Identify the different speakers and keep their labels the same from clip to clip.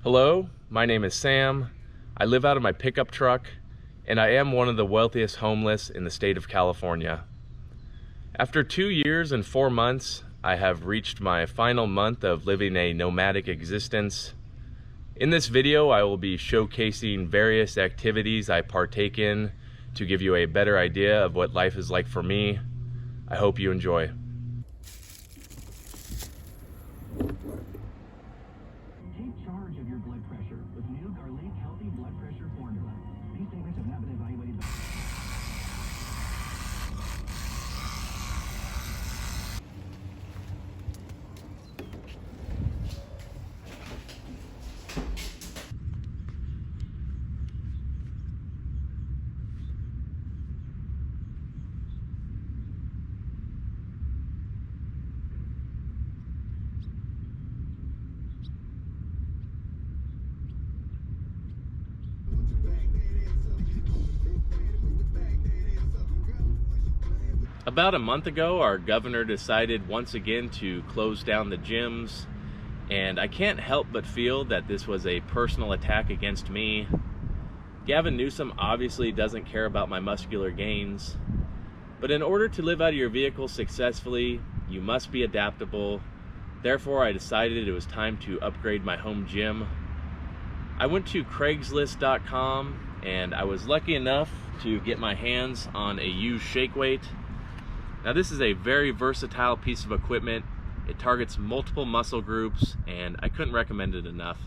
Speaker 1: Hello, my name is Sam. I live out of my pickup truck, and I am one of the wealthiest homeless in the state of California. After 2 years and 4 months, I have reached my final month of living a nomadic existence. In this video, I will be showcasing various activities I partake in to give you a better idea of what life is like for me. I hope you enjoy.
Speaker 2: Take charge of your blood pressure with new Garlic Healthy Blood Pressure Formula. These statements have not been evaluated by...
Speaker 1: About a month ago, our governor decided once again to close down the gyms, and I can't help but feel that this was a personal attack against me. Gavin Newsom obviously doesn't care about my muscular gains, but in order to live out of your vehicle successfully, you must be adaptable. Therefore, I decided it was time to upgrade my home gym. I went to Craigslist.com and I was lucky enough to get my hands on a used shake weight. Now, this is a very versatile piece of equipment. It targets multiple muscle groups, and I couldn't recommend it enough.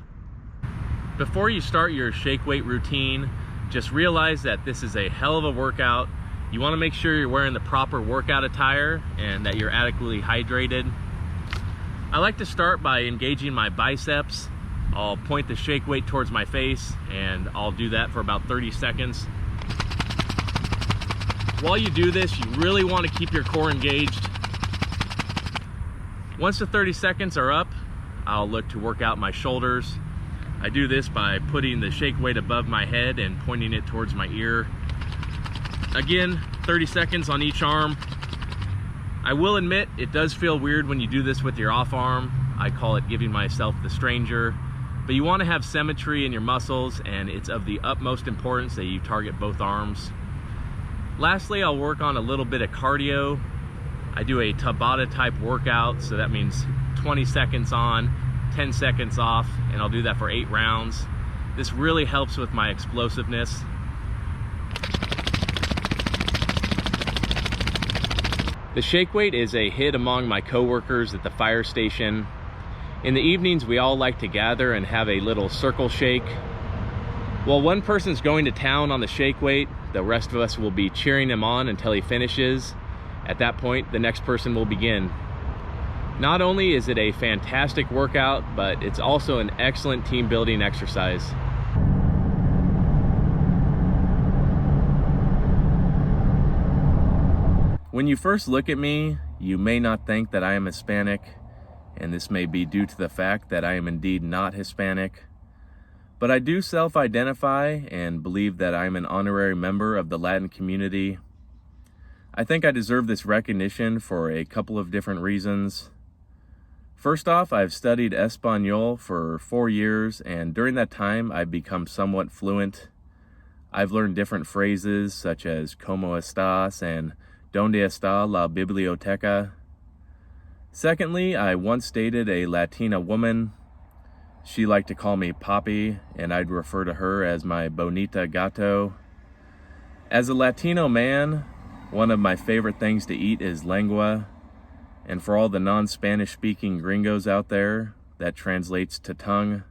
Speaker 1: Before you start your shake weight routine, just realize that this is a hell of a workout. You want to make sure you're wearing the proper workout attire and that you're adequately hydrated. I like to start by engaging my biceps. I'll point the shake weight towards my face, and I'll do that for about 30 seconds. While you do this, you really want to keep your core engaged. Once the 30 seconds are up, I'll look to work out my shoulders. I do this by putting the shake weight above my head and pointing it towards my ear. Again, 30 seconds on each arm. I will admit, it does feel weird when you do this with your off arm. I call it giving myself the stranger. But you want to have symmetry in your muscles, and it's of the utmost importance that you target both arms. Lastly, I'll work on a little bit of cardio. I do a Tabata type workout, so that means 20 seconds on, 10 seconds off, and I'll do that for 8 rounds. This really helps with my explosiveness. The shake weight is a hit among my coworkers at the fire station. In the evenings, we all like to gather and have a little circle shake. While one person's going to town on the shake weight, the rest of us will be cheering him on until he finishes. At that point, the next person will begin. Not only is it a fantastic workout, but it's also an excellent team building exercise. When you first look at me, you may not think that I am Hispanic, and this may be due to the fact that I am indeed not Hispanic. But I do self-identify and believe that I'm an honorary member of the Latin community. I think I deserve this recognition for a couple of different reasons. First off, I've studied Espanol for 4 years, and during that time, I've become somewhat fluent. I've learned different phrases such as ¿Cómo estás? And ¿Dónde está la biblioteca? Secondly, I once dated a Latina woman. She liked to call me Papi, and I'd refer to her as my bonita gato. As a Latino man, one of my favorite things to eat is lengua, and for all the non-Spanish speaking gringos out there, that translates to tongue.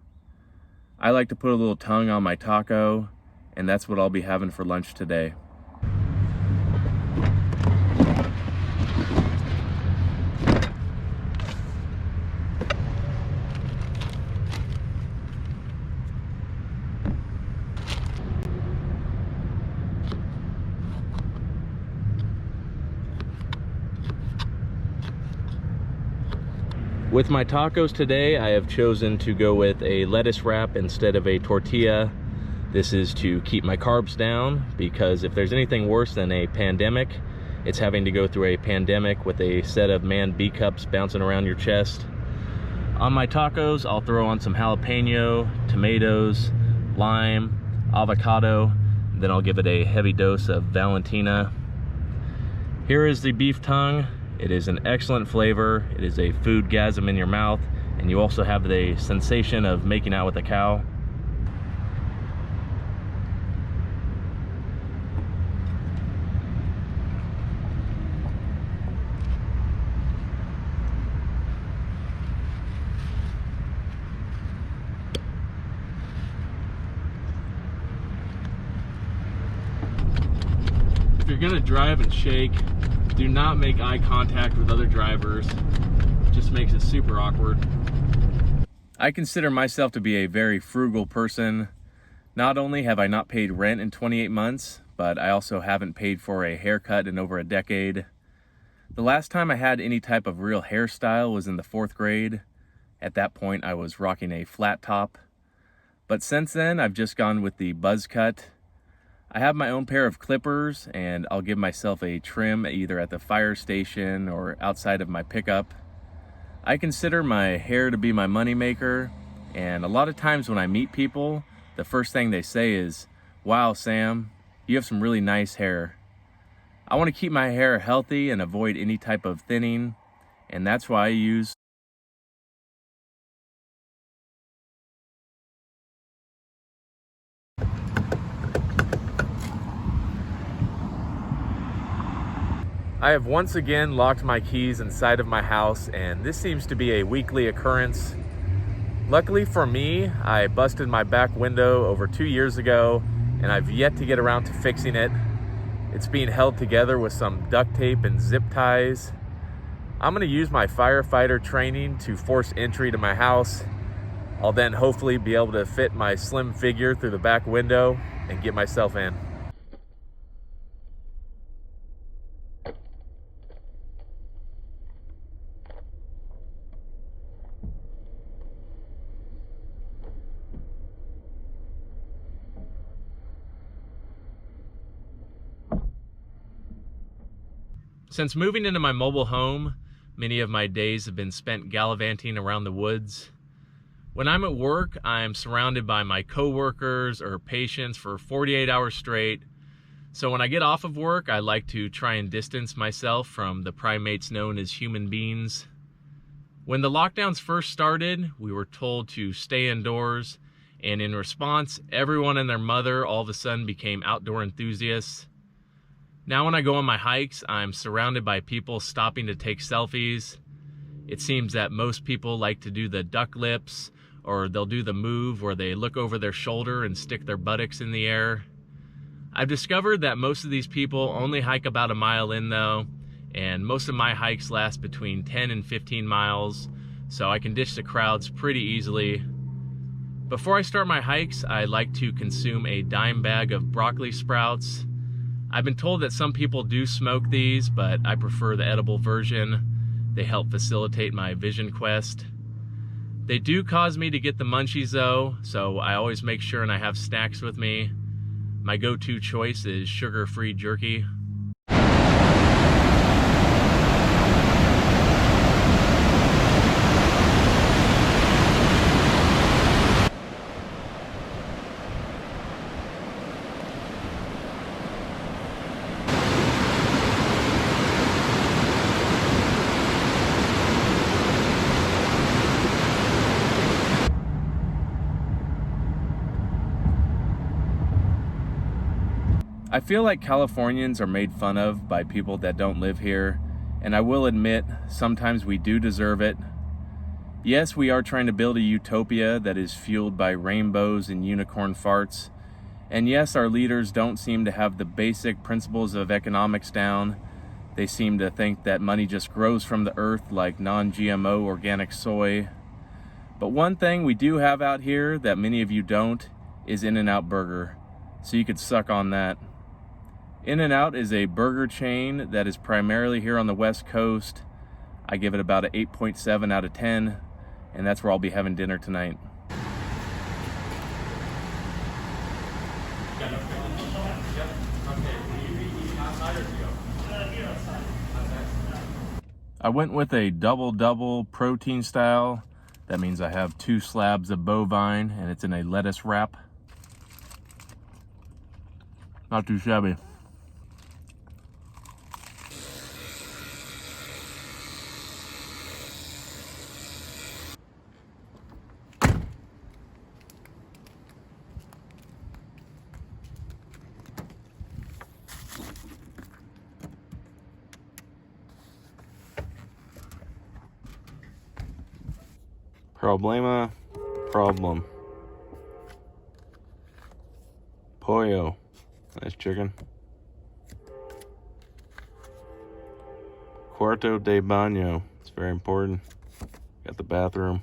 Speaker 1: I like to put a little tongue on my taco, and that's what I'll be having for lunch today. With my tacos today, I have chosen to go with a lettuce wrap instead of a tortilla. This is to keep my carbs down, because if there's anything worse than a pandemic, it's having to go through a pandemic with a set of man B cups bouncing around your chest. On my tacos, I'll throw on some jalapeno, tomatoes, lime, avocado, then I'll give it a heavy dose of Valentina. Here is the beef tongue. It is an excellent flavor. It is a foodgasm in your mouth, and you also have the sensation of making out with a cow. If you're gonna drive and shake, do not make eye contact with other drivers. It just makes it super awkward. I consider myself to be a very frugal person. Not only have I not paid rent in 28 months, but I also haven't paid for a haircut in over a decade. The last time I had any type of real hairstyle was in the 4th grade. At that point, I was rocking a flat top. But since then, I've just gone with the buzz cut. I have my own pair of clippers, and I'll give myself a trim either at the fire station or outside of my pickup. I consider my hair to be my moneymaker, and a lot of times when I meet people, the first thing they say is, "Wow, Sam, you have some really nice hair." I want to keep my hair healthy and avoid any type of thinning, and that's why I use I have once again locked my keys inside of my house, and this seems to be a weekly occurrence. Luckily for me, I busted my back window over 2 years ago, and I've yet to get around to fixing it. It's being held together with some duct tape and zip ties. I'm gonna use my firefighter training to force entry to my house. I'll then hopefully be able to fit my slim figure through the back window and get myself in. Since moving into my mobile home, many of my days have been spent gallivanting around the woods. When I'm at work, I'm surrounded by my coworkers or patients for 48 hours straight. So when I get off of work, I like to try and distance myself from the primates known as human beings. When the lockdowns first started, we were told to stay indoors, and in response, everyone and their mother all of a sudden became outdoor enthusiasts. Now when I go on my hikes, I'm surrounded by people stopping to take selfies. It seems that most people like to do the duck lips, or they'll do the move where they look over their shoulder and stick their buttocks in the air. I've discovered that most of these people only hike about a mile in though, and most of my hikes last between 10 and 15 miles, so I can ditch the crowds pretty easily. Before I start my hikes, I like to consume a dime bag of broccoli sprouts. I've been told that some people do smoke these, but I prefer the edible version. They help facilitate my vision quest. They do cause me to get the munchies though, so I always make sure and I have snacks with me. My go-to choice is sugar-free jerky. I feel like Californians are made fun of by people that don't live here, and I will admit, sometimes we do deserve it. Yes, we are trying to build a utopia that is fueled by rainbows and unicorn farts, and yes, our leaders don't seem to have the basic principles of economics down. They seem to think that money just grows from the earth like non-GMO organic soy. But one thing we do have out here that many of you don't is In-N-Out Burger, so you could suck on that. In-N-Out is a burger chain that is primarily here on the West Coast. I give it about an 8.7 out of 10, and that's where I'll be having dinner tonight. I went with a double-double protein style. That means I have 2 slabs of bovine and it's in a lettuce wrap. Not too shabby. Problema, problem. Pollo, nice chicken. Cuarto de baño, it's very important. Got the bathroom.